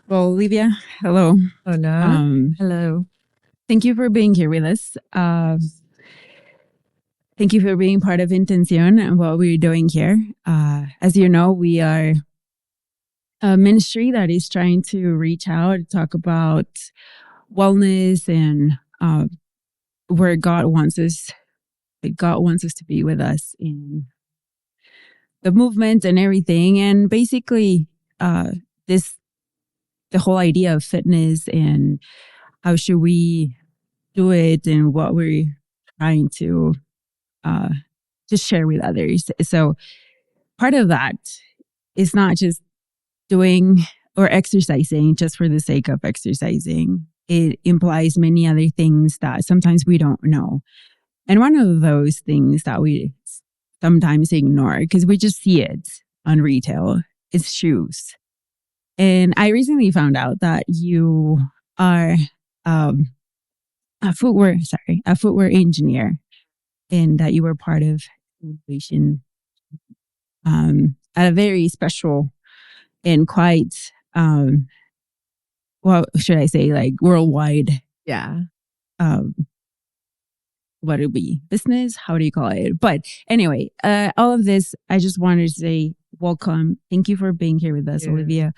Well, Olivia, hello. Hola. Hello. Thank you for being here with us. Thank you for being part of Intención and what we're doing here. As you know, we are a ministry that is trying to reach out, talk about wellness and where God wants us. God wants us to be with us in the movement and everything. And basically, the whole idea of fitness and how should we do it and what we're trying to just share with others. So part of that is not just doing or exercising just for the sake of exercising. It implies many other things that sometimes we don't know. And one of those things that we sometimes ignore because we just see it on retail is shoes. And I recently found out that you are a footwear engineer and that you were part of innovation at a very special and quite, what should I say, like worldwide. Yeah. What would be business? How do you call it? But anyway, all of this, I just wanted to say welcome. Thank you for being here with us, Olivia.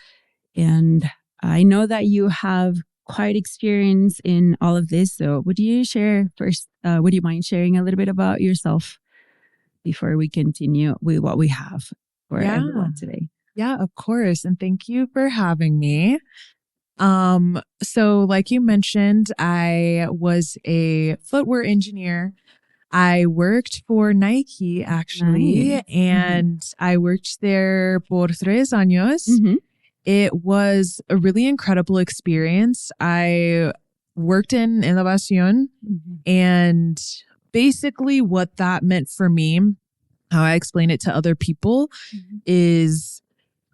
And I know that you have quite experience in all of this. So would you share first, would you mind sharing a little bit about yourself before we continue with what we have for everyone today? Yeah, of course. And thank you for having me. So like you mentioned, I was a footwear engineer. I worked for Nike actually, and I worked there por 3 años. It was a really incredible experience. I worked in innovación, and basically what that meant for me, how I explain it to other people, is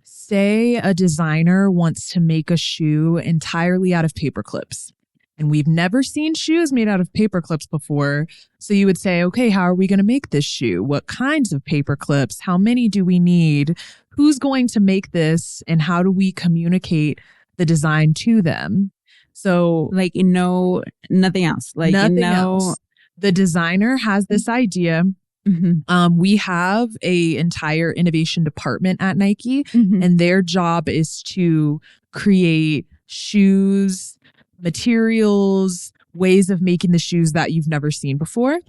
say a designer wants to make a shoe entirely out of paper clips. And we've never seen shoes made out of paper clips before. So you would say, okay, how are we going to make this shoe? What kinds of paper clips? How many do we need? Who's going to make this? And how do we communicate the design to them? So like, nothing else. Like nothing else. The designer has this idea. We have an entire innovation department at Nike, and their job is to create shoes, materials, ways of making the shoes that you've never seen before.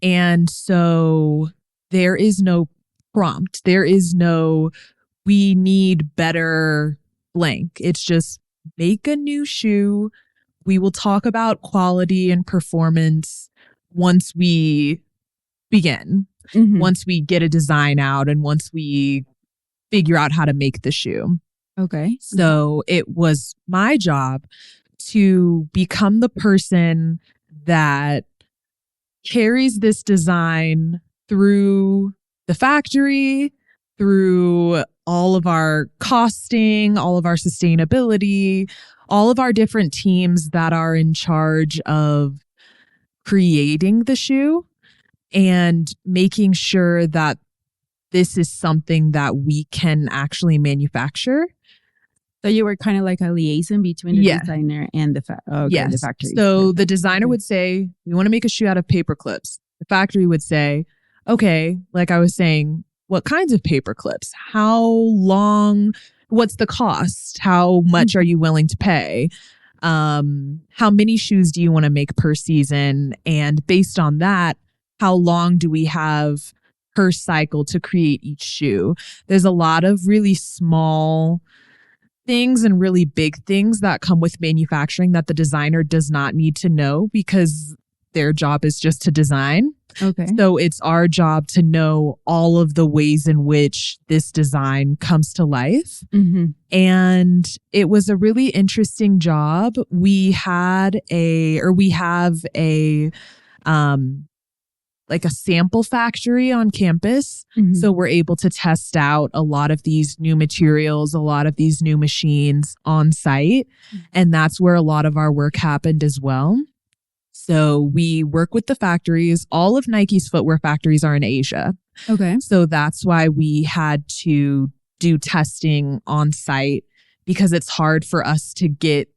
And so there is no prompt. There is no, we need better blank. It's just make a new shoe. We will talk about quality and performance once we begin, once we get a design out and once we figure out how to make the shoe. Okay. So it was my job to become the person that carries this design through the factory, through all of our costing, all of our sustainability, all of our different teams that are in charge of creating the shoe and making sure that this is something that we can actually manufacture. So you were kind of like a liaison between the designer and the factory. So the designer would say, we want to make a shoe out of paper clips. The factory would say, okay, like I was saying, what kinds of paper clips? How long? What's the cost? How much are you willing to pay? How many shoes do you want to make per season? And based on that, how long do we have per cycle to create each shoe? There's a lot of really small things and really big things that come with manufacturing that the designer does not need to know because their job is just to design. Okay. So it's our job to know all of the ways in which this design comes to life. And it was a really interesting job. We have a like a sample factory on campus. So we're able to test out a lot of these new materials, a lot of these new machines on site. And that's where a lot of our work happened as well. So we work with the factories. All of Nike's footwear factories are in Asia. Okay. So that's why we had to do testing on site because it's hard for us to get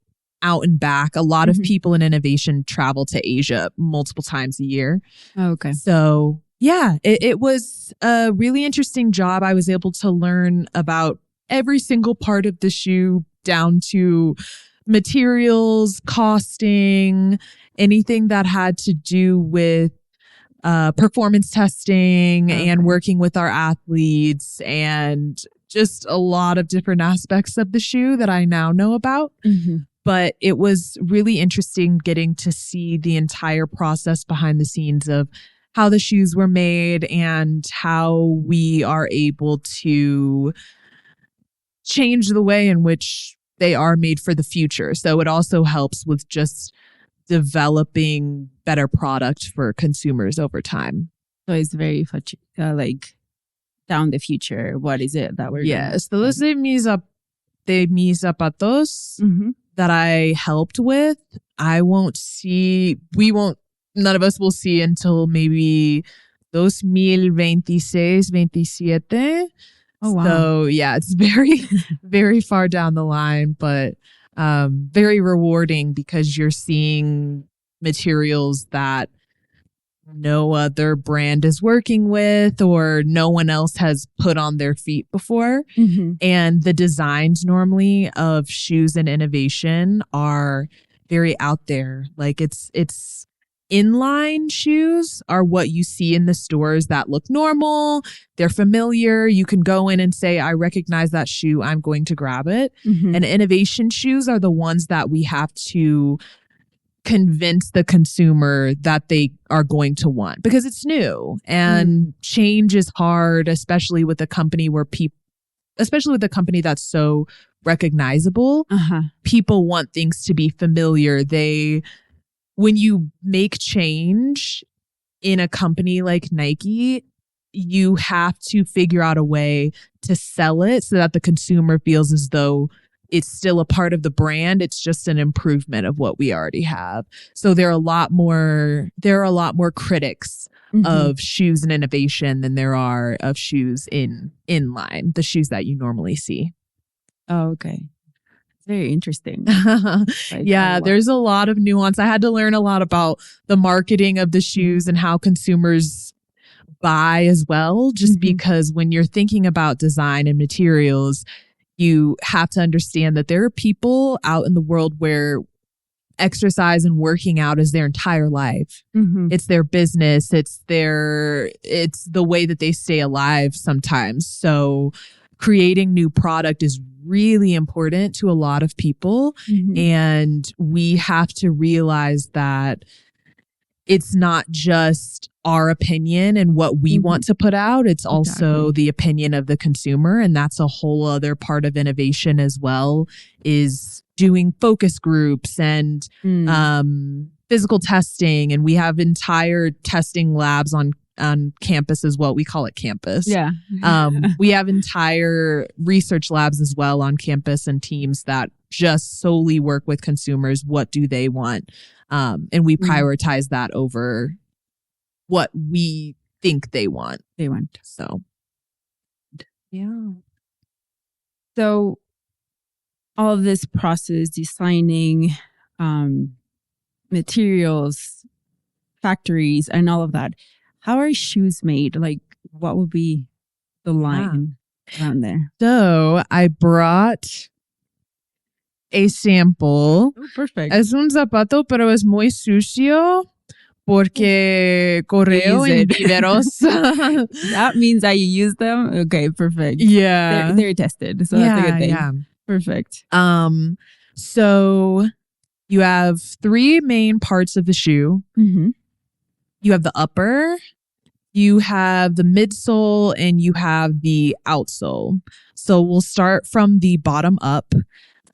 out and back. A lot of people in innovation travel to Asia multiple times a year. Oh, okay. So yeah, it was a really interesting job. I was able to learn about every single part of the shoe down to materials, costing, anything that had to do with performance testing and working with our athletes, and just a lot of different aspects of the shoe that I now know about. But it was really interesting getting to see the entire process behind the scenes of how the shoes were made and how we are able to change the way in which they are made for the future. So it also helps with just developing better product for consumers over time. So it's very like down the future. What is it that we're Yes, those de mis zapatos that I helped with, none of us will see until maybe 2026, 27. Oh, wow. So yeah, it's very, very far down the line, but very rewarding because you're seeing materials that no other brand is working with or no one else has put on their feet before. And the designs normally of shoes and innovation are very out there. Like it's inline shoes are what you see in the stores that look normal. They're familiar. You can go in and say, I recognize that shoe. I'm going to grab it. And innovation shoes are the ones that we have to convince the consumer that they are going to want because it's new and change is hard, especially with a company that's so recognizable. People want things to be familiar. When you make change in a company like Nike, you have to figure out a way to sell it so that the consumer feels as though it's still a part of the brand. It's just an improvement of what we already have. So there are a lot more critics of shoes and innovation than there are of shoes in line, the shoes that you normally see. Oh, okay. Very interesting. Yeah, there's a lot of nuance. I had to learn a lot about the marketing of the shoes and how consumers buy as well, just because when you're thinking about design and materials, you have to understand that there are people out in the world where exercise and working out is their entire life. It's their business. It's the way that they stay alive sometimes. So creating new product is really important to a lot of people. And we have to realize that it's not just our opinion and what we want to put out. It's also the opinion of the consumer. And that's a whole other part of innovation as well, is doing focus groups and physical testing. And we have entire testing labs on campus as well. We call it campus. Yeah. We have entire research labs as well on campus and teams that just solely work with consumers. What do they want? And we prioritize that over what we think they want. So, yeah. So all of this process, designing, materials, factories, and all of that, how are shoes made? Like, what would be the line around there? So I brought a sample. Oh, perfect. Es un zapato, pero es muy sucio porque correo en viveros. That means that you use them? Okay, perfect. Yeah. They're tested, so that's a good thing. Yeah. Perfect. So you have three main parts of the shoe. You have the upper, you have the midsole, and you have the outsole. So we'll start from the bottom up.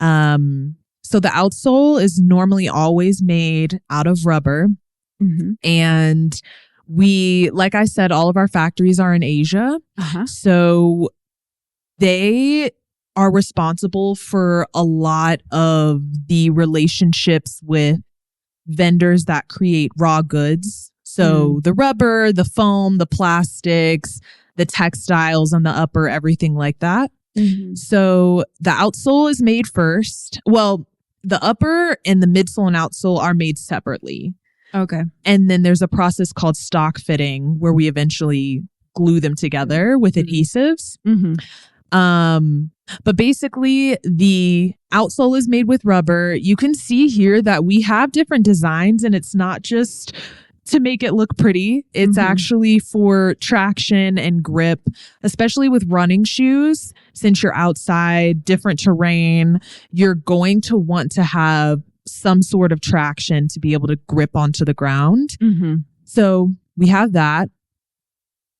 So the outsole is normally always made out of rubber. And like I said, all of our factories are in Asia. So they are responsible for a lot of the relationships with vendors that create raw goods. So the rubber, the foam, the plastics, the textiles on the upper, everything like that. So the outsole is made first. Well, the upper and the midsole and outsole are made separately. Okay. And then there's a process called stock fitting where we eventually glue them together with adhesives. But basically the outsole is made with rubber. You can see here that we have different designs, and it's not just to make it look pretty. It's actually for traction and grip, especially with running shoes. Since you're outside, different terrain, you're going to want to have some sort of traction to be able to grip onto the ground. So we have that.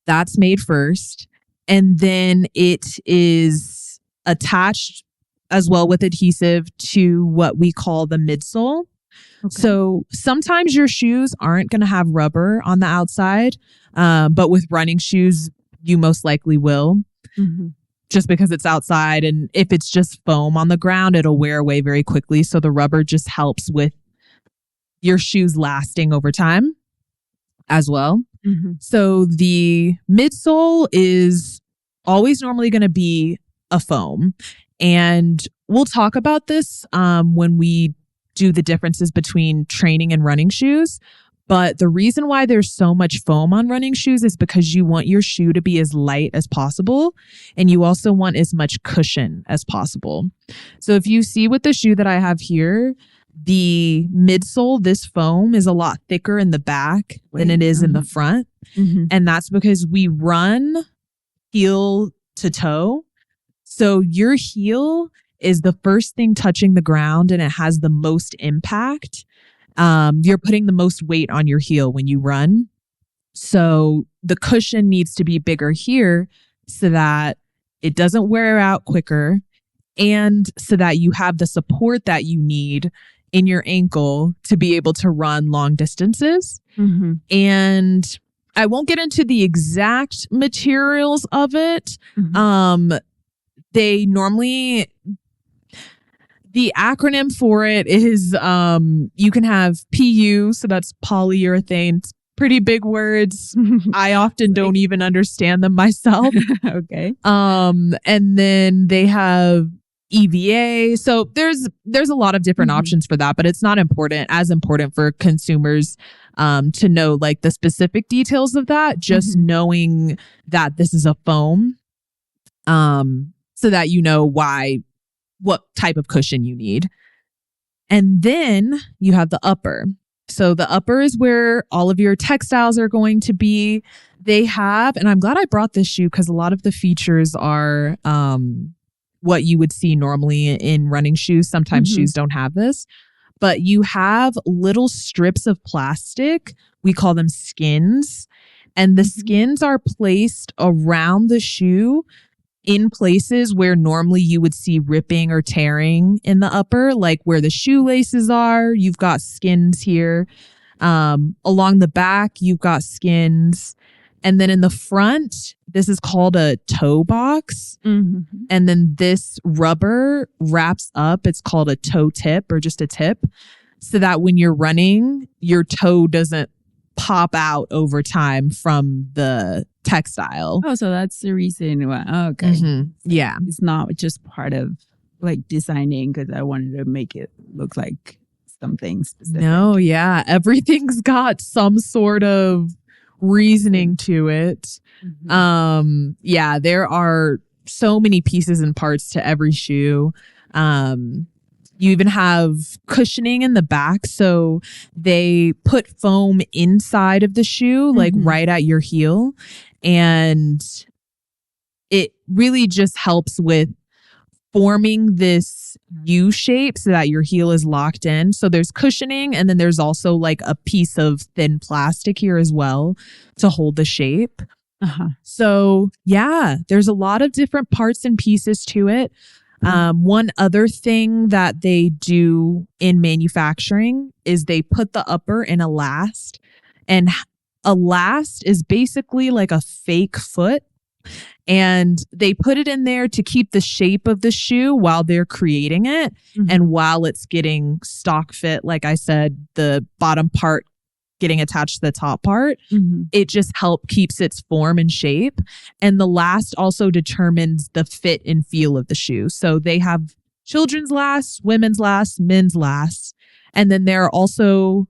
That's made first. And then it is attached as well with adhesive to what we call the midsole. So sometimes your shoes aren't going to have rubber on the outside, but with running shoes, you most likely will, just because it's outside. And if it's just foam on the ground, it'll wear away very quickly. So the rubber just helps with your shoes lasting over time as well. So the midsole is always normally going to be a foam. And we'll talk about this when we do the differences between training and running shoes. But the reason why there's so much foam on running shoes is because you want your shoe to be as light as possible. And you also want as much cushion as possible. So if you see with the shoe that I have here, the midsole, this foam is a lot thicker in the back than it is in the front. And that's because we run heel to toe. So your heel is the first thing touching the ground, and it has the most impact. You're putting the most weight on your heel when you run. So the cushion needs to be bigger here so that it doesn't wear out quicker, and so that you have the support that you need in your ankle to be able to run long distances. And I won't get into the exact materials of it. They normally, the acronym for it is, you can have PU, so that's polyurethane. It's pretty big words. I often don't even understand them myself. And then they have EVA. So there's a lot of different options for that, but it's not as important for consumers to know like the specific details of that. Just knowing that this is a foam, so that you know what type of cushion you need. And then you have the upper. So the upper is where all of your textiles are going to be. They have, and I'm glad I brought this shoe because a lot of the features are what you would see normally in running shoes. Sometimes shoes don't have this, but you have little strips of plastic. We call them skins. And the skins are placed around the shoe in places where normally you would see ripping or tearing in the upper, like where the shoelaces are. You've got skins here. Along the back, you've got skins. And then in the front, this is called a toe box. And then this rubber wraps up. It's called a toe tip or just a tip, so that when you're running, your toe doesn't pop out over time from the textile. Oh, so that's the reason why. Yeah. It's not just part of like designing because I wanted to make it look like something specific. No, yeah. Everything's got some sort of reasoning to it. Yeah, there are so many pieces and parts to every shoe. You even have cushioning in the back. So they put foam inside of the shoe, like right at your heel. And it really just helps with forming this U shape so that your heel is locked in. So there's cushioning, and then there's also like a piece of thin plastic here as well to hold the shape. So yeah, there's a lot of different parts and pieces to it. One other thing that they do in manufacturing is they put the upper in a last, and a last is basically like a fake foot, and they put it in there to keep the shape of the shoe while they're creating it. And while it's getting stock fit, like I said, the bottom part getting attached to the top part. Mm-hmm. It just keeps its form and shape. And the last also determines the fit and feel of the shoe. So they have children's last, women's last, men's last. And then there are also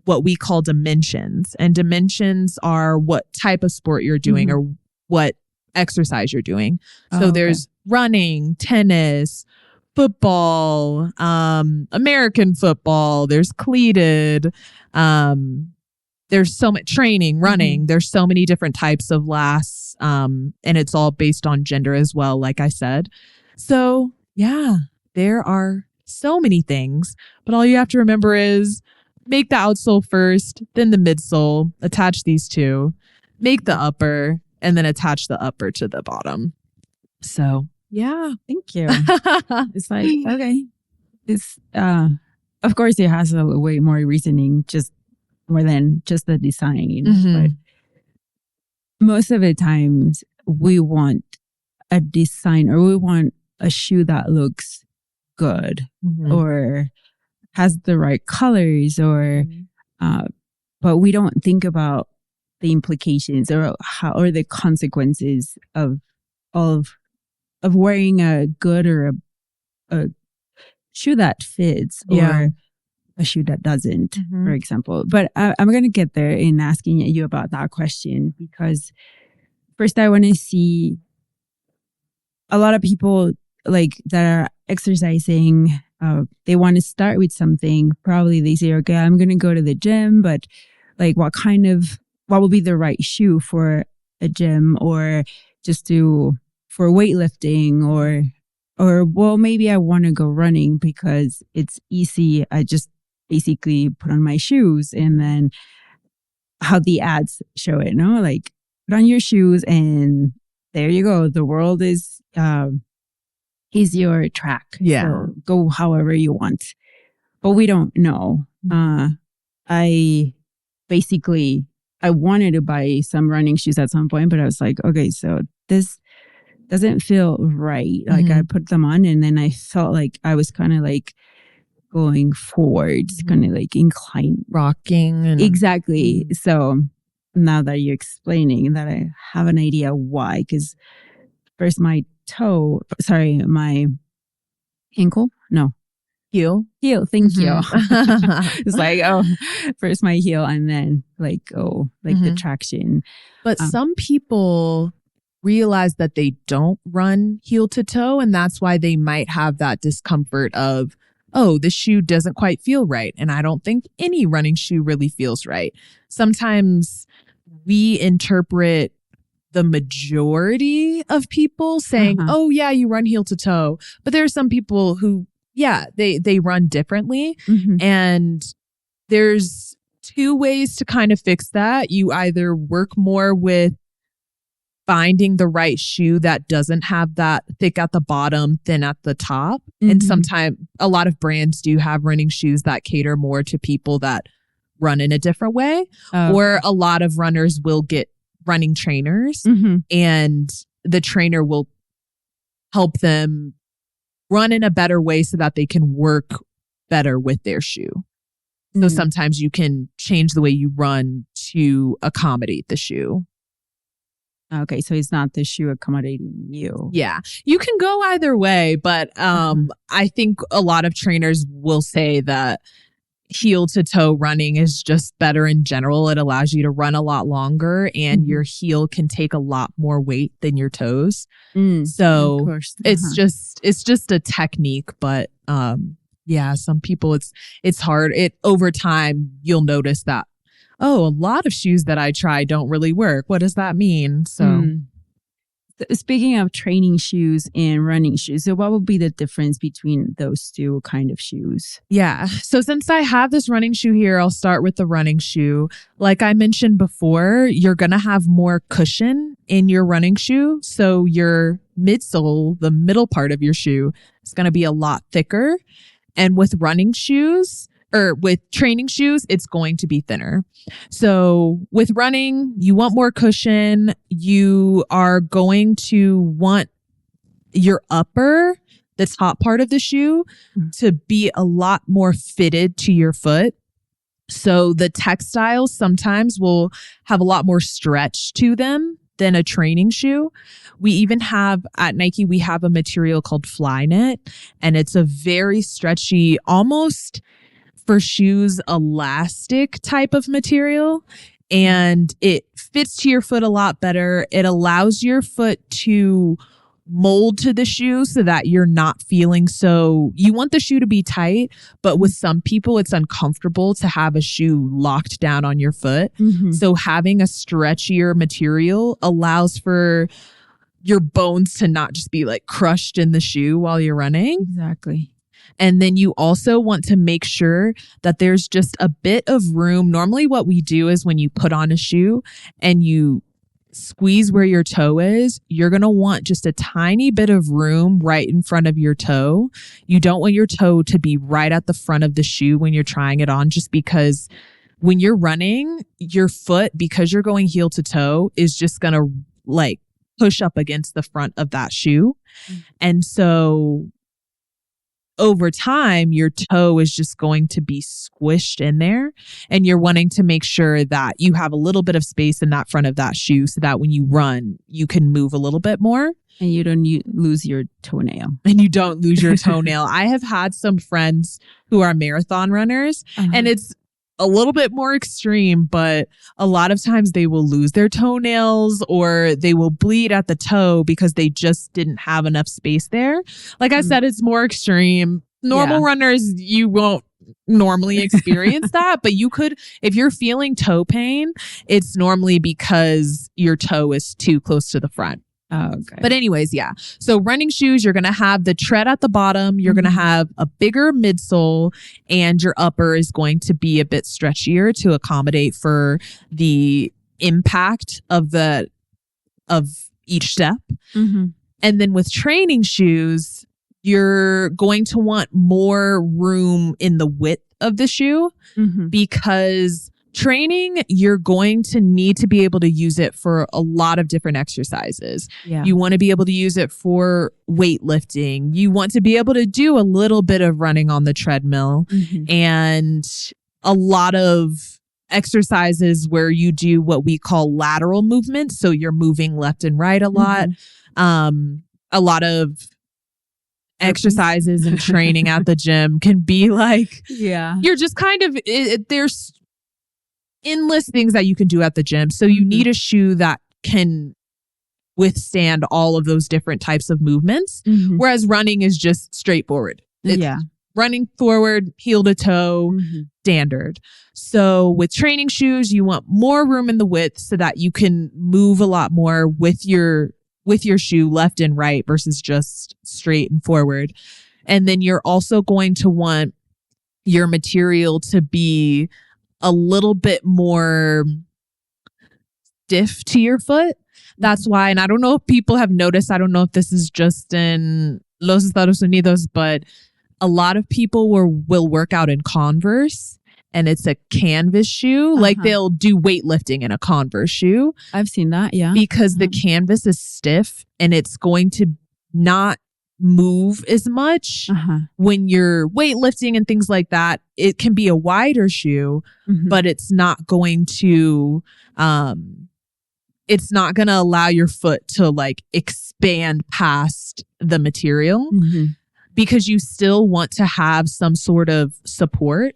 what we call dimensions. And dimensions are what type of sport you're doing or what exercise you're doing. So there's running, tennis, football, American football, there's cleated, there's so much training, running. There's so many different types of lasts. And it's all based on gender as well, like I said. So yeah, there are so many things, but all you have to remember is make the outsole first, then the midsole, attach these two, make the upper, and then attach the upper to the bottom. So yeah. Thank you. It's like, okay. It's of course it has a way more reasoning, just more than just the design. But most of the times we want a design or we want a shoe that looks good or has the right colors or but we don't think about the implications or the consequences of wearing a good or a shoe that fits or a shoe that doesn't, for example. But I'm going to get there in asking you about that question, because first I want to see a lot of people like that are exercising. They want to start with something. Probably they say, okay, I'm going to go to the gym, but like what will be the right shoe for a gym or just for weightlifting or well, maybe I want to go running because it's easy. I just basically put on my shoes and then how the ads show it, no? Like put on your shoes and there you go. The world is your track. Yeah. So go however you want. But we don't know. I wanted to buy some running shoes at some point, but I was like, okay, so this doesn't feel right. Like I put them on and then I felt like I was kind of like going forwards, kind of like inclined. Rocking. Exactly. So now that you're explaining that, I have an idea why. Because first my ankle? No. Heel. Thank you. It's like, first my heel and then the traction. But some people realize that they don't run heel to toe, and that's why they might have that discomfort of, oh, this shoe doesn't quite feel right. And I don't think any running shoe really feels right. Sometimes we interpret the majority of people saying, oh yeah, you run heel to toe. But there are some people who, they run differently. And there's two ways to kind of fix that. You either work more with finding the right shoe that doesn't have that thick at the bottom, thin at the top. And sometimes a lot of brands do have running shoes that cater more to people that run in a different way. Or a lot of runners will get running trainers and the trainer will help them run in a better way so that they can work better with their shoe. So sometimes you can change the way you run to accommodate the shoe. Okay, so it's not the shoe accommodating you. Yeah, you can go either way, but I think a lot of trainers will say that heel to toe running is just better in general. It allows you to run a lot longer and your heel can take a lot more weight than your toes. So it's just a technique, but some people it's hard. Over time you'll notice that, oh, a lot of shoes that I try don't really work. What does that mean? So speaking of training shoes and running shoes, so what would be the difference between those two kind of shoes? Yeah. So since I have this running shoe here, I'll start with the running shoe. Like I mentioned before, you're going to have more cushion in your running shoe. So your midsole, the middle part of your shoe, is going to be a lot thicker. And with running shoes, or with training shoes, it's going to be thinner. So with running, you want more cushion. You are going to want your upper, the top part of the shoe, to be a lot more fitted to your foot. So the textiles sometimes will have a lot more stretch to them than a training shoe. We even have at Nike, we have a material called Flyknit, and it's a very stretchy, almost for shoes, elastic type of material. And it fits to your foot a lot better. It allows your foot to mold to the shoe so that you're not feeling so, you want the shoe to be tight, but with some people it's uncomfortable to have a shoe locked down on your foot. So having a stretchier material allows for your bones to not just be like crushed in the shoe while you're running. Exactly. And then you also want to make sure that there's just a bit of room. Normally what we do is when you put on a shoe and you squeeze where your toe is, you're going to want just a tiny bit of room right in front of your toe. You don't want your toe to be right at the front of the shoe when you're trying it on, just because when you're running, your foot, because you're going heel to toe, is just going to like push up against the front of that shoe. And so over time, your toe is just going to be squished in there, and you're wanting to make sure that you have a little bit of space in that front of that shoe so that when you run, you can move a little bit more. And you don't lose your toenail. And you don't lose your toenail. I have had some friends who are marathon runners, and it's a little bit more extreme, but a lot of times they will lose their toenails or they will bleed at the toe because they just didn't have enough space there. Like I said, it's more extreme. Normal runners, you won't normally experience that, but you could, if you're feeling toe pain, it's normally because your toe is too close to the front. Oh, okay. But anyways, yeah. So running shoes, you're going to have the tread at the bottom. You're going to have a bigger midsole, and your upper is going to be a bit stretchier to accommodate for the impact of each step. And then with training shoes, you're going to want more room in the width of the shoe because training, you're going to need to be able to use it for a lot of different exercises. You want to be able to use it for weightlifting. You want to be able to do a little bit of running on the treadmill and a lot of exercises where you do what we call lateral movement. So you're moving left and right a lot. A lot of exercises and training at the gym can be like, you're just kind of, there's endless things that you can do at the gym. So you need a shoe that can withstand all of those different types of movements. Whereas running is just straightforward. It's running forward, heel to toe, standard. So with training shoes, you want more room in the width so that you can move a lot more with your shoe left and right versus just straight and forward. And then you're also going to want your material to be a little bit more stiff to your foot. That's why, and I don't know if people have noticed, I don't know if this is just in Los Estados Unidos, but a lot of people will work out in Converse, and it's a canvas shoe. Like they'll do weightlifting in a Converse shoe. I've seen that, because the canvas is stiff and it's going to not move as much when you're weightlifting and things like that. It can be a wider shoe, but it's not going to allow your foot to like expand past the material because you still want to have some sort of support.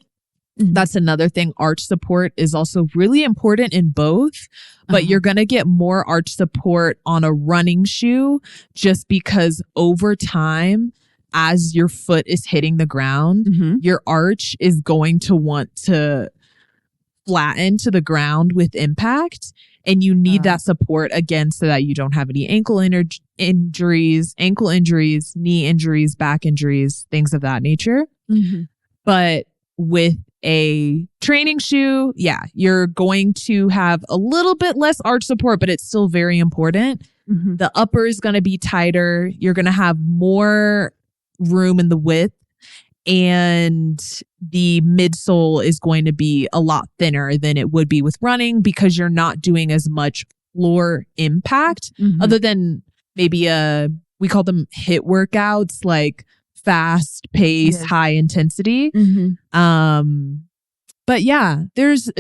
That's another thing. Arch support is also really important in both, but you're going to get more arch support on a running shoe just because over time, as your foot is hitting the ground, your arch is going to want to flatten to the ground with impact. And you need that support again so that you don't have any ankle injuries, knee injuries, back injuries, things of that nature. But with a training shoe, you're going to have a little bit less arch support, but it's still very important. The upper is going to be tighter. You're going to have more room in the width, and the midsole is going to be a lot thinner than it would be with running because you're not doing as much floor impact other than maybe we call them HIIT workouts, like fast pace, high intensity. But yeah, there's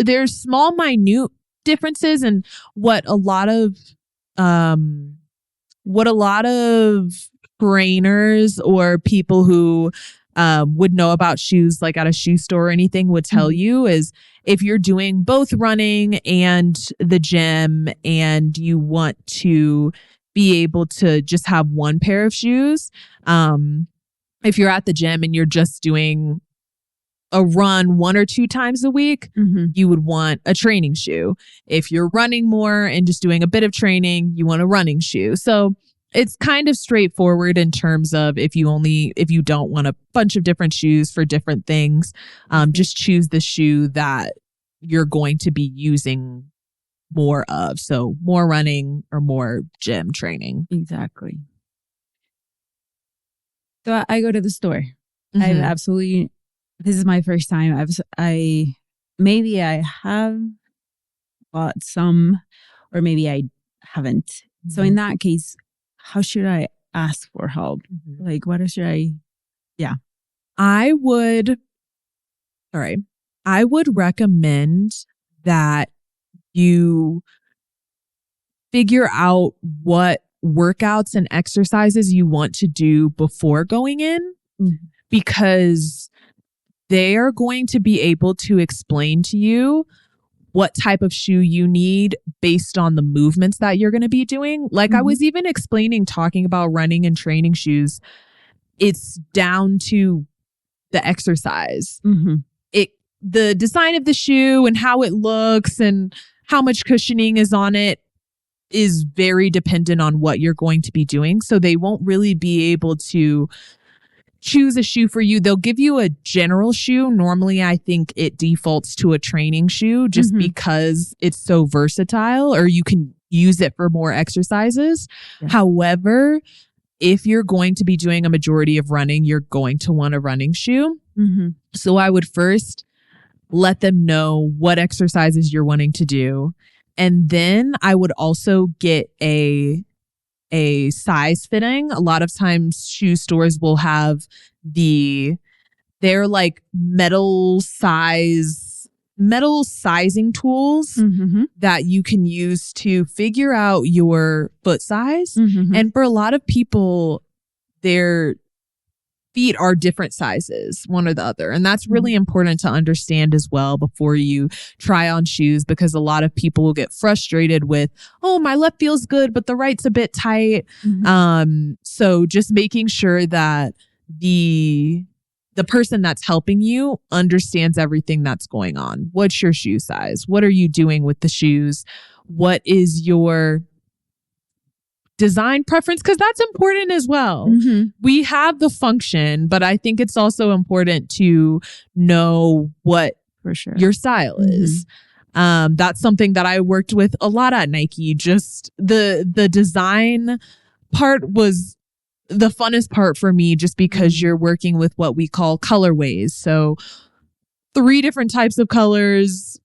small, minute differences, and what a lot of trainers or people who would know about shoes, like at a shoe store or anything, would tell you is if you're doing both running and the gym and you want to be able to just have one pair of shoes, if you're at the gym and you're just doing a run 1 or 2 times a week, you would want a training shoe. If you're running more and just doing a bit of training, you want a running shoe. So it's kind of straightforward in terms of if you don't want a bunch of different shoes for different things, just choose the shoe that you're going to be using more of. So more running or more gym training. Exactly. So I go to the store. I absolutely, this is my first time. I have bought some, or maybe I haven't. So in that case, how should I ask for help? Like, I would recommend that you figure out what workouts and exercises you want to do before going in, because they are going to be able to explain to you what type of shoe you need based on the movements that you're going to be doing. Like I was even talking about running and training shoes. It's down to the exercise. The design of the shoe and how it looks and how much cushioning is on it is very dependent on what you're going to be doing. So they won't really be able to choose a shoe for you. They'll give you a general shoe. Normally, I think it defaults to a training shoe just because it's so versatile, or you can use it for more exercises. Yeah. However, if you're going to be doing a majority of running, you're going to want a running shoe. So I would first let them know what exercises you're wanting to do. And then I would also get a size fitting. A lot of times shoe stores will have they're like metal sizing tools that you can use to figure out your foot size. And for a lot of people, their feet are different sizes, one or the other. And that's really important to understand as well before you try on shoes, because a lot of people will get frustrated with, oh, my left feels good, but the right's a bit tight. So just making sure that the person that's helping you understands everything that's going on. What's your shoe size? What are you doing with the shoes? What is your design preference? Because that's important as well. We have the function, but I think it's also important to know what your style is. That's something that I worked with a lot at Nike. Just the design part was the funnest part for me, just because you're working with what we call colorways. So 3 different types of colors.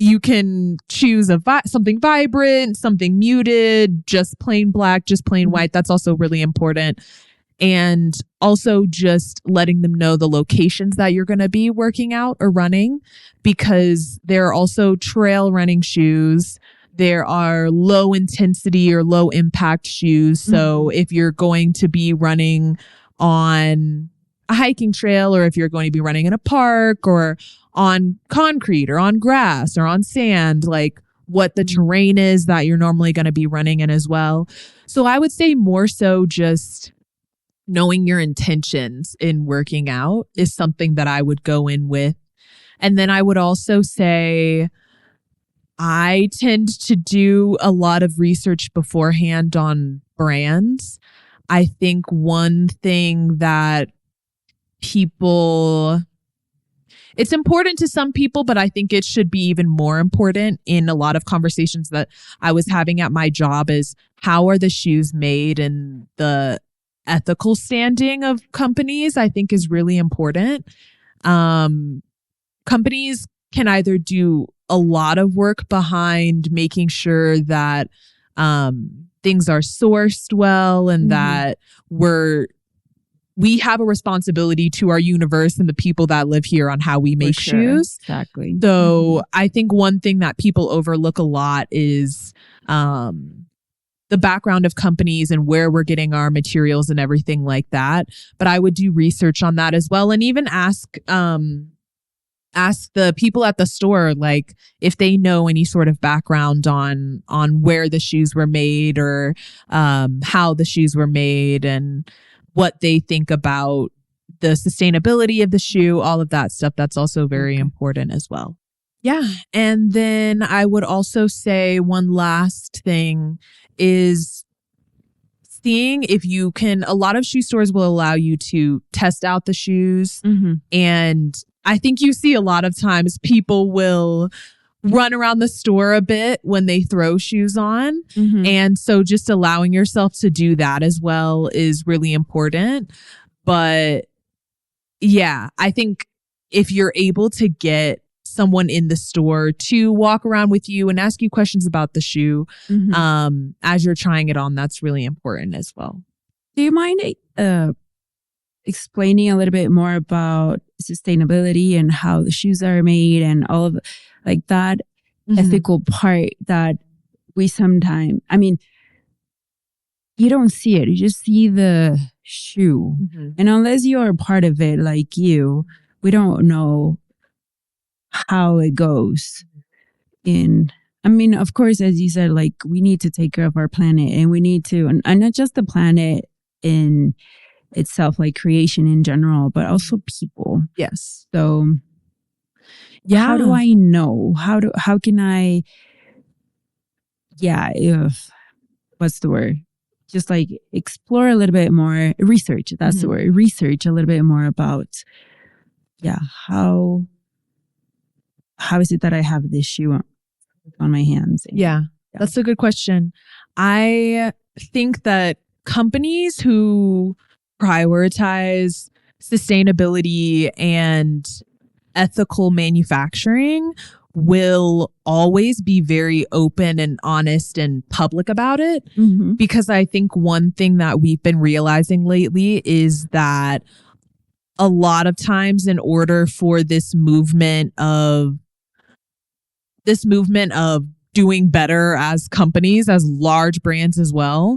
You can choose something vibrant, something muted, just plain black, just plain white. That's also really important. And also just letting them know the locations that you're going to be working out or running, because there are also trail running shoes. There are low intensity or low impact shoes. So if you're going to be running on a hiking trail, or if you're going to be running in a park or on concrete or on grass or on sand, like what the terrain is that you're normally going to be running in as well. So I would say more so just knowing your intentions in working out is something that I would go in with. And then I would also say I tend to do a lot of research beforehand on brands. I think one thing that it's important to some people, but I think it should be even more important in a lot of conversations that I was having at my job, is how are the shoes made, and the ethical standing of companies, I think, is really important. Companies can either do a lot of work behind making sure that things are sourced well, and that we're we have a responsibility to our universe and the people that live here on how we make shoes. Exactly. So I think one thing that people overlook a lot is the background of companies and where we're getting our materials and everything like that. But I would do research on that as well, and even ask the people at the store, like, if they know any sort of background on where the shoes were made, or how the shoes were made, and what they think about the sustainability of the shoe, all of that stuff. That's also very important as well. Yeah. And then I would also say one last thing is seeing if you can. A lot of shoe stores will allow you to test out the shoes. And I think you see a lot of times people will run around the store a bit when they throw shoes on. And so just allowing yourself to do that as well is really important. But yeah, I think if you're able to get someone in the store to walk around with you and ask you questions about the shoe as you're trying it on, that's really important as well. Do you mind explaining a little bit more about sustainability and how the shoes are made and all of like that ethical part that we sometimes, I mean, you don't see it. You just see the shoe. And unless you are a part of it, like you, we don't know how it goes. I mean, of course, as you said, like, we need to take care of our planet, and we need to, and not just the planet in itself, like creation in general, but also people. Yes. So yeah, how do I know? How can I, what's the word? Just like explore a little bit more, research. That's the word. Research a little bit more about, how is it that I have this shoe on my hands? Yeah, that's a good question. I think that companies who prioritize sustainability and ethical manufacturing will always be very open and honest and public about it. Because I think one thing that we've been realizing lately is that a lot of times, in order for this movement of doing better as companies, as large brands as well,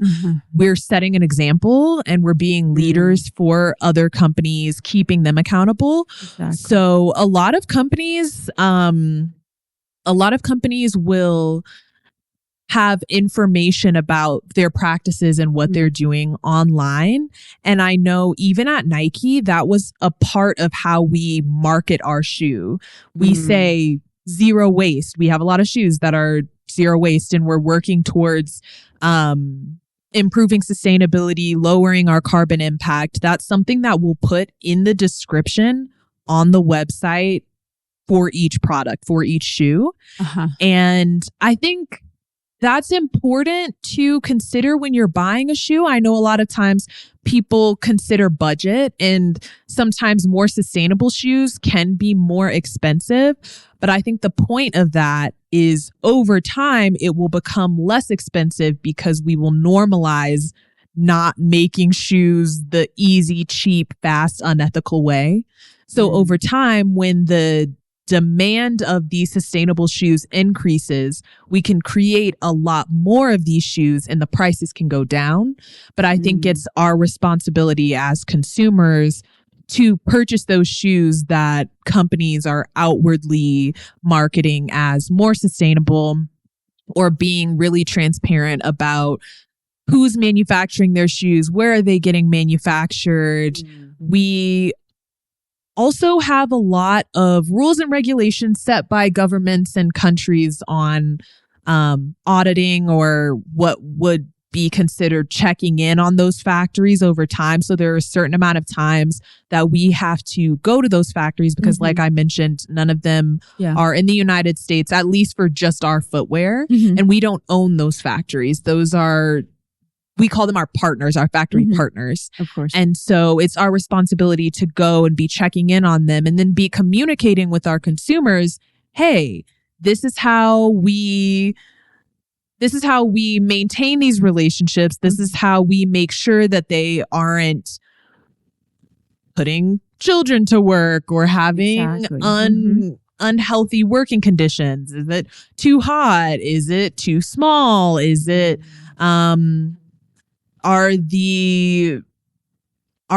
we're setting an example and we're being leaders for other companies, keeping them accountable. So a lot of companies will have information about their practices and what they're doing online. And I know even at Nike, that was a part of how we market our shoe. We say zero waste. We have a lot of shoes that are zero waste, and we're working towards improving sustainability, lowering our carbon impact. That's something that we'll put in the description on the website for each product, for each shoe. And I think that's important to consider when you're buying a shoe. I know a lot of times people consider budget, and sometimes more sustainable shoes can be more expensive. But I think the point of that is over time, it will become less expensive because we will normalize not making shoes the easy, cheap, fast, unethical way. So over time, when the demand of these sustainable shoes increases, we can create a lot more of these shoes and the prices can go down. But I think it's our responsibility as consumers to purchase those shoes that companies are outwardly marketing as more sustainable, or being really transparent about who's manufacturing their shoes, where are they getting manufactured. We also have a lot of rules and regulations set by governments and countries on auditing, or what would be considered checking in on those factories over time. So there are a certain amount of times that we have to go to those factories because like I mentioned, none of them are in the United States, at least for just our footwear. And we don't own those factories. We call them our partners, our factory partners. Of course. And so it's our responsibility to go and be checking in on them, and then be communicating with our consumers. Hey, this is how we maintain these relationships. This is how we make sure that they aren't putting children to work or having unhealthy working conditions? Is it too hot? Is it too small? Is it are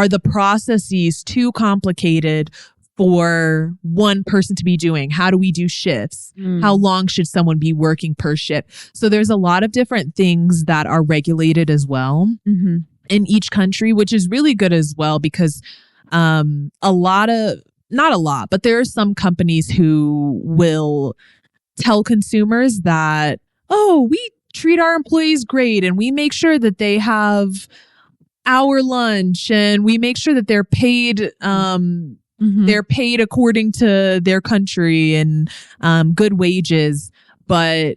the processes too complicated for one person to be doing? How do we do shifts? How long should someone be working per shift? So there's a lot of different things that are regulated as well in each country, which is really good as well, because not a lot, but there are some companies who will tell consumers that, oh, we treat our employees great and we make sure that they have our lunch and we make sure that they're paid they're paid according to their country and good wages. But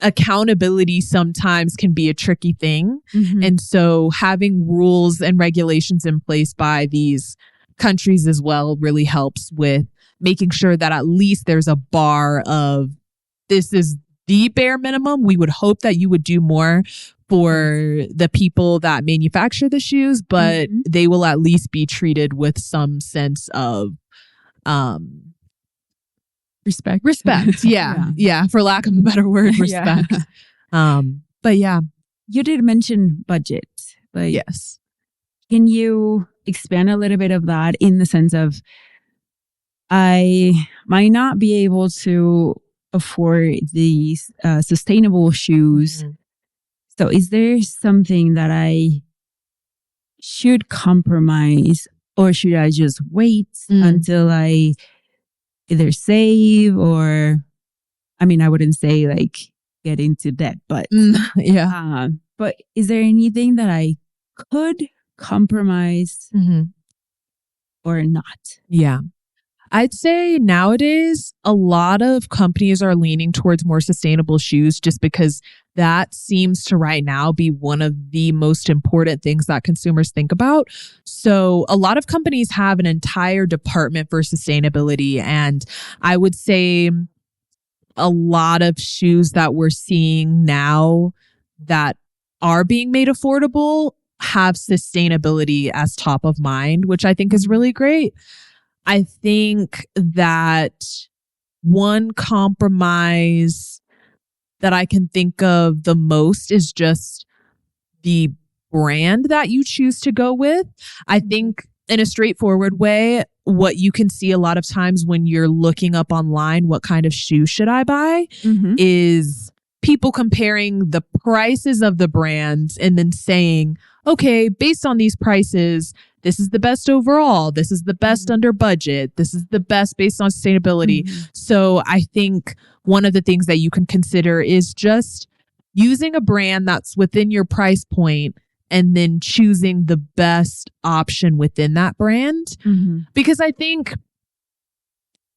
accountability sometimes can be a tricky thing. And so having rules and regulations in place by these countries as well really helps with making sure that at least there's a bar of, this is the bare minimum. We would hope that you would do more for the people that manufacture the shoes, but they will at least be treated with some sense of respect. Yeah. For lack of a better word, respect. But yeah. You did mention budget, but yes. Can you expand a little bit of that in the sense of, I might not be able to afford these sustainable shoes. So is there something that I should compromise, or should I just wait until I either save, or, I mean, I wouldn't say like get into debt, but but is there anything that I could compromise or not? Yeah. I'd say nowadays, a lot of companies are leaning towards more sustainable shoes just because that seems to right now be one of the most important things that consumers think about. So a lot of companies have an entire department for sustainability. And I would say a lot of shoes that we're seeing now that are being made affordable have sustainability as top of mind, which I think is really great. I think that one compromise that I can think of the most is just the brand that you choose to go with. I think in a straightforward way, what you can see a lot of times when you're looking up online, what kind of shoe should I buy, is people comparing the prices of the brands and then saying, okay, based on these prices, this is the best overall. This is the best under budget. This is the best based on sustainability. So I think one of the things that you can consider is just using a brand that's within your price point and then choosing the best option within that brand. Because I think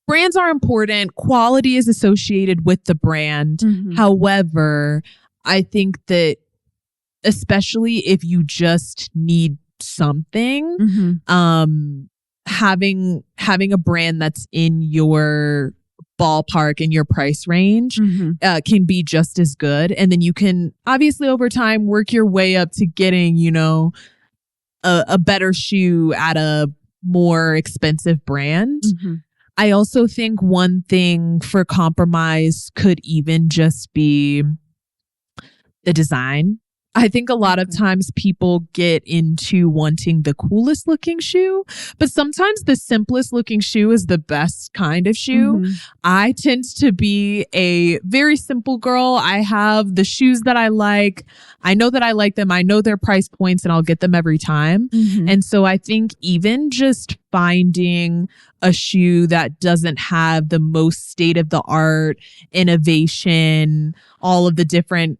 brands are important. Quality is associated with the brand. However, I think that especially if you just need something, having a brand that's in your ballpark, in your price range, can be just as good. And then you can obviously over time work your way up to getting, a better shoe at a more expensive brand. I also think one thing for compromise could even just be the design. I think a lot of times people get into wanting the coolest looking shoe, but sometimes the simplest looking shoe is the best kind of shoe. I tend to be a very simple girl. I have the shoes that I like. I know that I like them. I know their price points and I'll get them every time. And so I think even just finding a shoe that doesn't have the most state of the art innovation, all of the different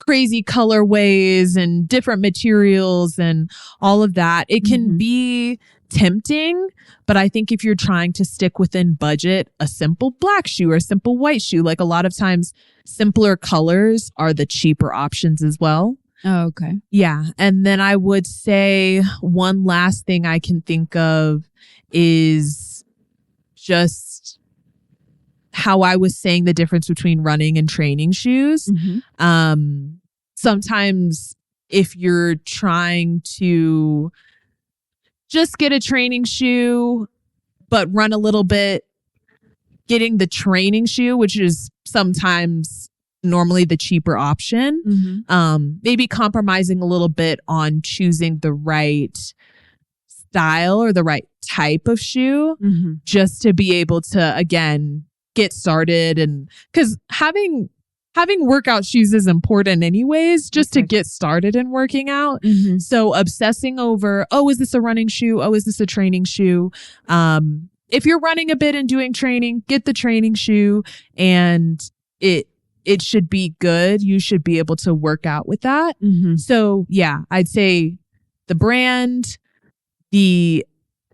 crazy colorways and different materials and all of that, it can be tempting. But I think if you're trying to stick within budget, a simple black shoe or a simple white shoe, like a lot of times simpler colors are the cheaper options as well. Oh, okay. Yeah. And then I would say one last thing I can think of is just how I was saying the difference between running and training shoes. Sometimes if you're trying to just get a training shoe, but run a little bit. Getting the training shoe, which is sometimes normally the cheaper option, maybe compromising a little bit on choosing the right style or the right type of shoe, just to be able to, again, get started. And because having workout shoes is important anyways, just to get started in working out. So obsessing over, oh, is this a running shoe? Oh, is this a training shoe? If you're running a bit and doing training, get the training shoe, and it should be good. You should be able to work out with that. So yeah, I'd say the brand, the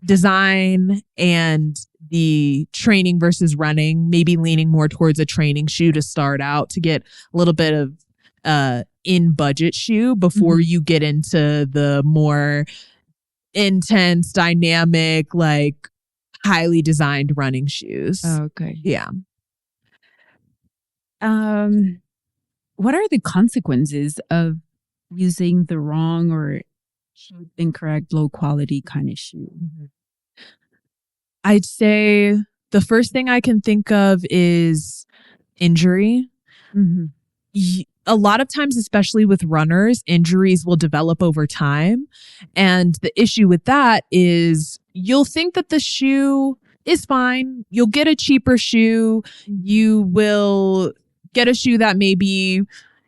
design, and the training versus running, maybe leaning more towards a training shoe to start out, to get a little bit of in budget shoe before you get into the more intense, dynamic, like highly designed running shoes. Okay. Yeah. What are the consequences of using the wrong or incorrect, low quality kind of shoe? I'd say the first thing I can think of is injury. A lot of times, especially with runners, injuries will develop over time. And the issue with that is you'll think that the shoe is fine. You'll get a cheaper shoe. You will get a shoe that maybe,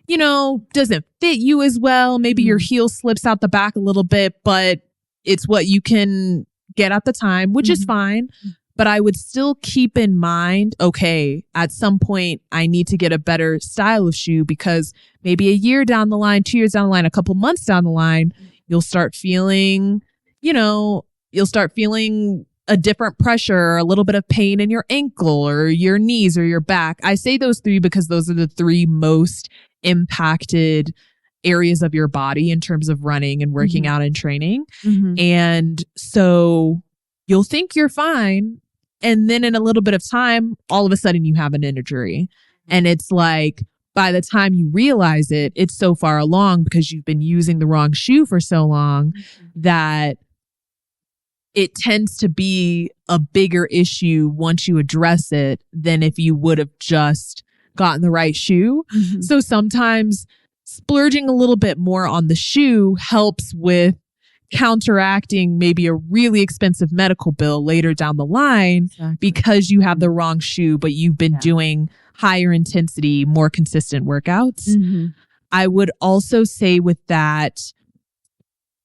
doesn't fit you as well. Maybe your heel slips out the back a little bit, but it's what you can get at the time, which is fine. But I would still keep in mind, okay, at some point I need to get a better style of shoe, because maybe a year down the line, 2 years down the line, a couple months down the line, you'll start feeling a different pressure, or a little bit of pain in your ankle or your knees or your back. I say those three because those are the three most impacted areas of your body in terms of running and working out and training. And so you'll think you're fine. And then in a little bit of time, all of a sudden you have an injury. And it's like, by the time you realize it, it's so far along because you've been using the wrong shoe for so long that it tends to be a bigger issue once you address it than if you would have just gotten the right shoe. So sometimes splurging a little bit more on the shoe helps with counteracting maybe a really expensive medical bill later down the line, because you have the wrong shoe, but you've been doing higher intensity, more consistent workouts. I would also say with that,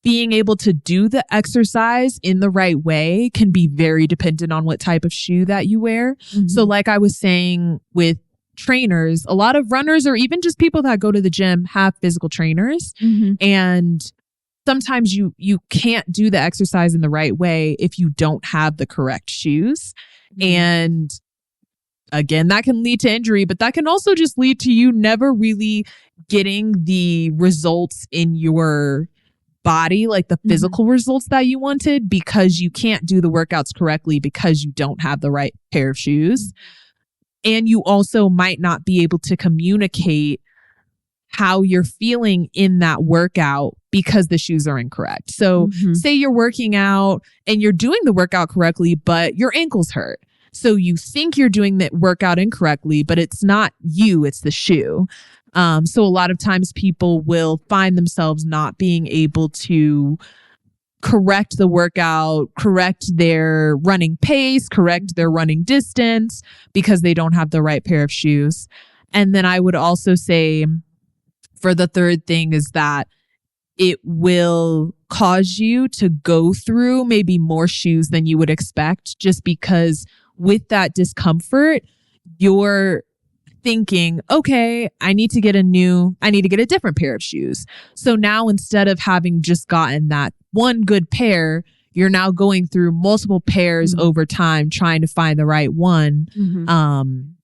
being able to do the exercise in the right way can be very dependent on what type of shoe that you wear. So like I was saying with trainers, a lot of runners, or even just people that go to the gym, have physical trainers. And sometimes you can't do the exercise in the right way if you don't have the correct shoes. And again, that can lead to injury, but that can also just lead to you never really getting the results in your body, like the physical results that you wanted, because you can't do the workouts correctly because you don't have the right pair of shoes. And you also might not be able to communicate how you're feeling in that workout because the shoes are incorrect. So say you're working out and you're doing the workout correctly, but your ankle's hurt. So you think you're doing the workout incorrectly, but it's not you, it's the shoe. So a lot of times people will find themselves not being able to correct the workout, correct their running pace, correct their running distance, because they don't have the right pair of shoes. And then I would also say, for the third thing, is that it will cause you to go through maybe more shoes than you would expect, just because with that discomfort, you're thinking, okay, I need to get a different pair of shoes. So now instead of having just gotten that one good pair, you're now going through multiple pairs over time, trying to find the right one,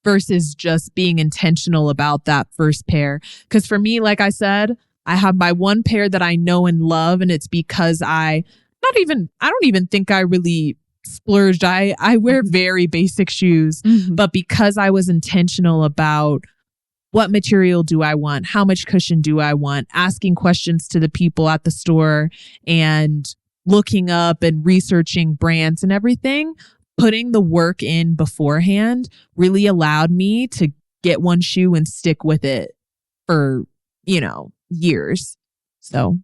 versus just being intentional about that first pair. Because for me, like I said, I have my one pair that I know and love, and it's because I don't even think I really splurged. I wear very basic shoes, but because I was intentional about what material do I want, how much cushion do I want, asking questions to the people at the store, and looking up and researching brands and everything, putting the work in beforehand really allowed me to get one shoe and stick with it for, years. So.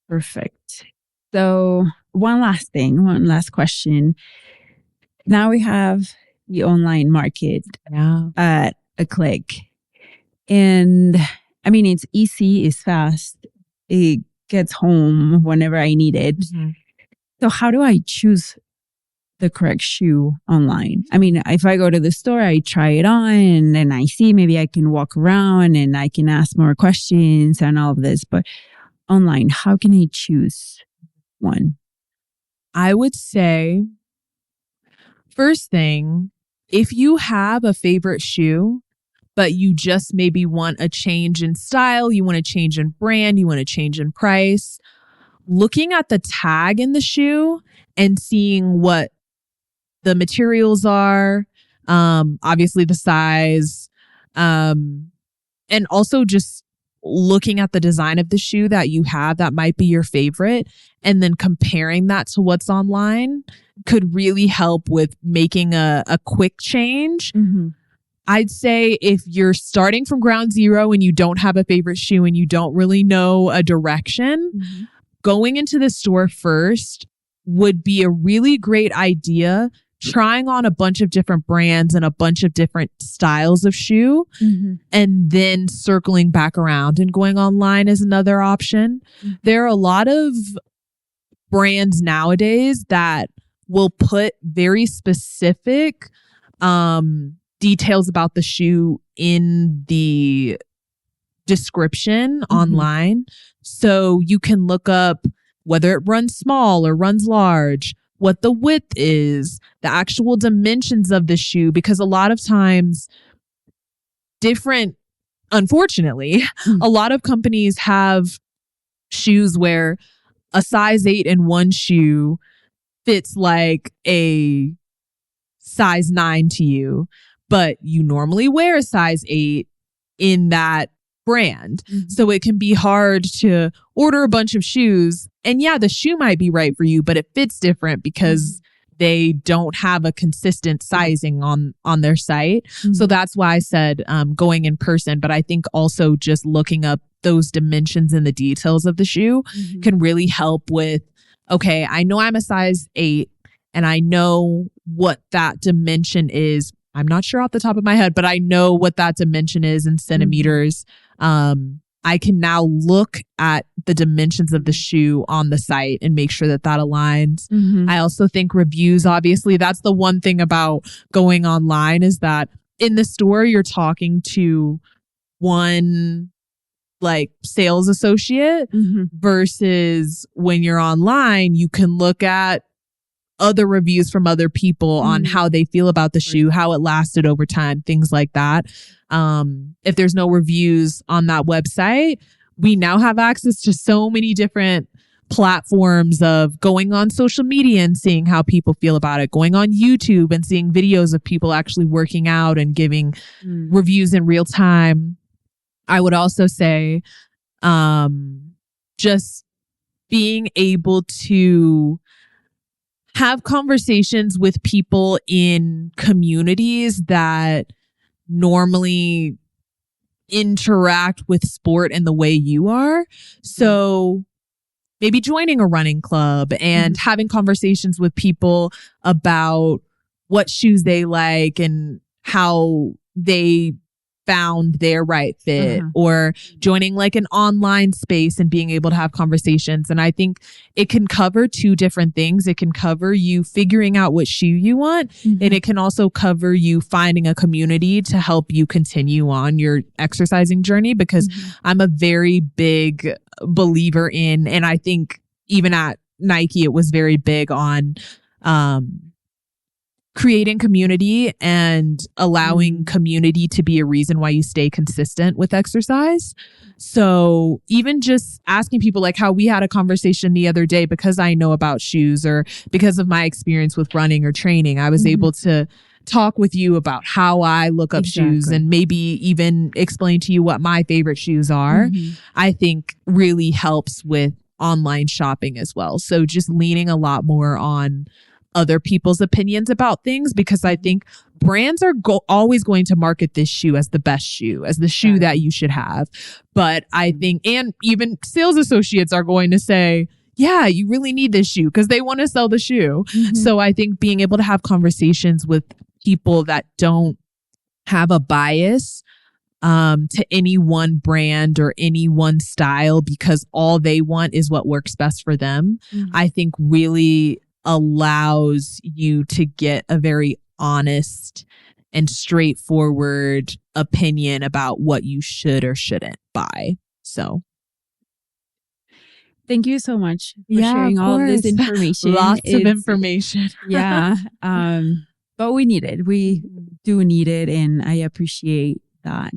Perfect. So one last question. Now we have the online market at a click. And I mean, it's easy, it's fast. It gets home whenever I need it. Mm-hmm. So how do I choose the correct shoe online? I mean, if I go to the store, I try it on and then I see maybe I can walk around and I can ask more questions and all of this. But online, how can I choose one? I would say, first thing, if you have a favorite shoe, but you just maybe want a change in style, you want a change in brand, you want a change in price, looking at the tag in the shoe and seeing what the materials are, obviously the size, and also just looking at the design of the shoe that you have that might be your favorite, and then comparing that to what's online could really help with making a quick change. Mm-hmm. I'd say if you're starting from ground zero and you don't have a favorite shoe and you don't really know a direction, mm-hmm. going into the store first would be a really great idea. Trying on a bunch of different brands and a bunch of different styles of shoe, mm-hmm. and then circling back around and going online is another option. Mm-hmm. There are a lot of brands nowadays that will put very specific details about the shoe in the description mm-hmm. online. So you can look up whether it runs small or runs large, what the width is, the actual dimensions of the shoe, because a lot of times unfortunately, mm-hmm. a lot of companies have shoes where a size 8 in one shoe fits like a size 9 to you, but you normally wear a size 8 in that brand. Mm-hmm. So it can be hard to order a bunch of shoes. And yeah, the shoe might be right for you, but it fits different because they don't have a consistent sizing on their site. Mm-hmm. So that's why I said going in person. But I think also just looking up those dimensions and the details of the shoe mm-hmm. can really help with, okay, I know I'm a size 8 and I know what that dimension is. I'm not sure off the top of my head, but I know what that dimension is in centimeters. Mm-hmm. I can now look at the dimensions of the shoe on the site and make sure that aligns. Mm-hmm. I also think reviews, obviously, that's the one thing about going online is that in the store, you're talking to one like sales associate mm-hmm. versus when you're online, you can look at other reviews from other people mm-hmm. on how they feel about the shoe, how it lasted over time, things like that. If there's no reviews on that website, we now have access to so many different platforms of going on social media and seeing how people feel about it, going on YouTube and seeing videos of people actually working out and giving reviews in real time. I would also say just being able to have conversations with people in communities that normally interact with sport in the way you are. So maybe joining a running club and mm-hmm. having conversations with people about what shoes they like and how they found their right fit, or joining like an online space and being able to have conversations. And I think it can cover two different things. It can cover you figuring out what shoe you want, and it can also cover you finding a community to help you continue on your exercising journey, because I'm a very big believer in, and I think even at Nike, it was very big on creating community and allowing community to be a reason why you stay consistent with exercise. So even just asking people, like how we had a conversation the other day, because I know about shoes or because of my experience with running or training, I was able to talk with you about how I look up shoes and maybe even explain to you what my favorite shoes are. I think really helps with online shopping as well. So just leaning a lot more on other people's opinions about things, because I think brands are always going to market this shoe as the best shoe, as the shoe that you should have. But I think, and even sales associates are going to say, yeah, you really need this shoe, because they want to sell the shoe. So I think being able to have conversations with people that don't have a bias to any one brand or any one style, because all they want is what works best for them, I think really allows you to get a very honest and straightforward opinion about what you should or shouldn't buy. So thank you so much for sharing all of this information. Lots of information. Yeah. But we need it. We do need it. And I appreciate that.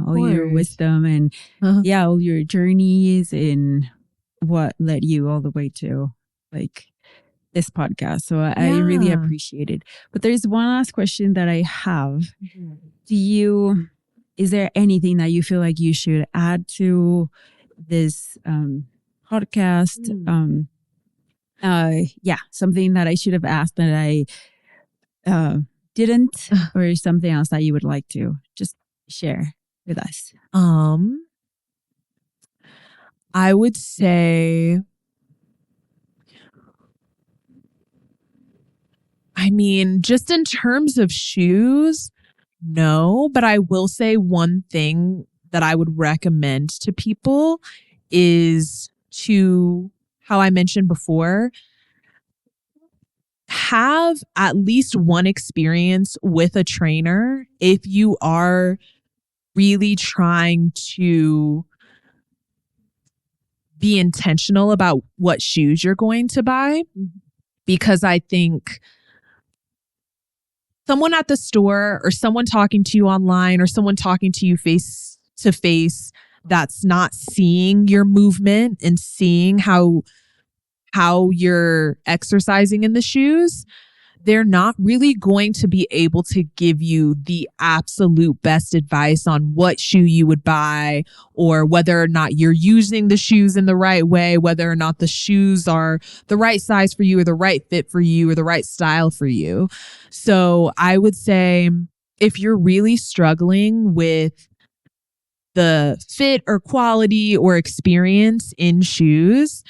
All your wisdom and all your journeys and what led you all the way to like this podcast. So I really appreciate it. But there's one last question that I have. Is there anything that you feel like you should add to this podcast? Something that I should have asked that I didn't, or something else that you would like to just share with us? I would say, I mean, just in terms of shoes, no, but I will say one thing that I would recommend to people is to, how I mentioned before, have at least one experience with a trainer if you are really trying to be intentional about what shoes you're going to buy. Because I think someone at the store, or someone talking to you online, or someone talking to you face to face that's not seeing your movement and seeing how you're exercising in the shoes, they're not really going to be able to give you the absolute best advice on what shoe you would buy, or whether or not you're using the shoes in the right way, whether or not the shoes are the right size for you, or the right fit for you, or the right style for you. So I would say, if you're really struggling with the fit or quality or experience in shoes,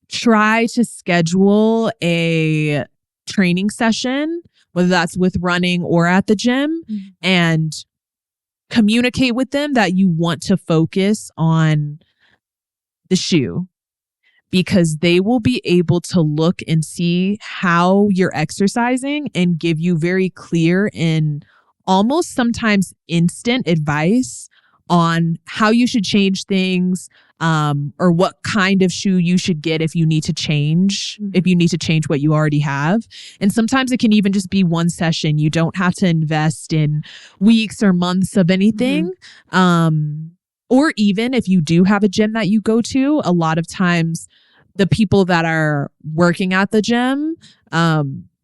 try to schedule a training session, whether that's with running or at the gym, and communicate with them that you want to focus on the shoe, because they will be able to look and see how you're exercising and give you very clear and almost sometimes instant advice on how you should change things, or what kind of shoe you should get if you need to change what you already have. And sometimes it can even just be one session. You don't have to invest in weeks or months of anything. Or even if you do have a gym that you go to, a lot of times the people that are working at the gym,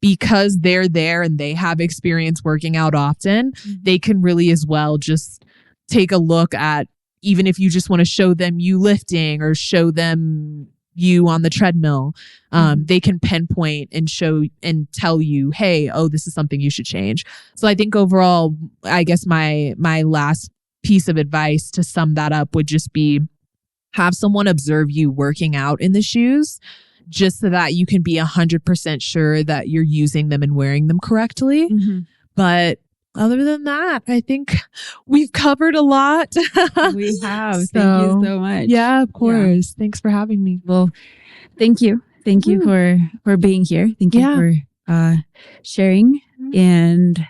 because they're there and they have experience working out often, they can really as well just take a look at, even if you just want to show them you lifting or show them you on the treadmill, they can pinpoint and show and tell you, hey, this is something you should change. So I think overall, I guess my last piece of advice to sum that up would just be, have someone observe you working out in the shoes, just so that you can be 100% sure that you're using them and wearing them correctly. But other than that, I think we've covered a lot. We have. Thank you so much. Yeah, of course. Thanks for having me. Well, thank you. Thank you for being here. Thank you for sharing. And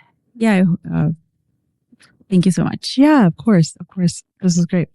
thank you so much. Yeah, of course. Of course. This is great.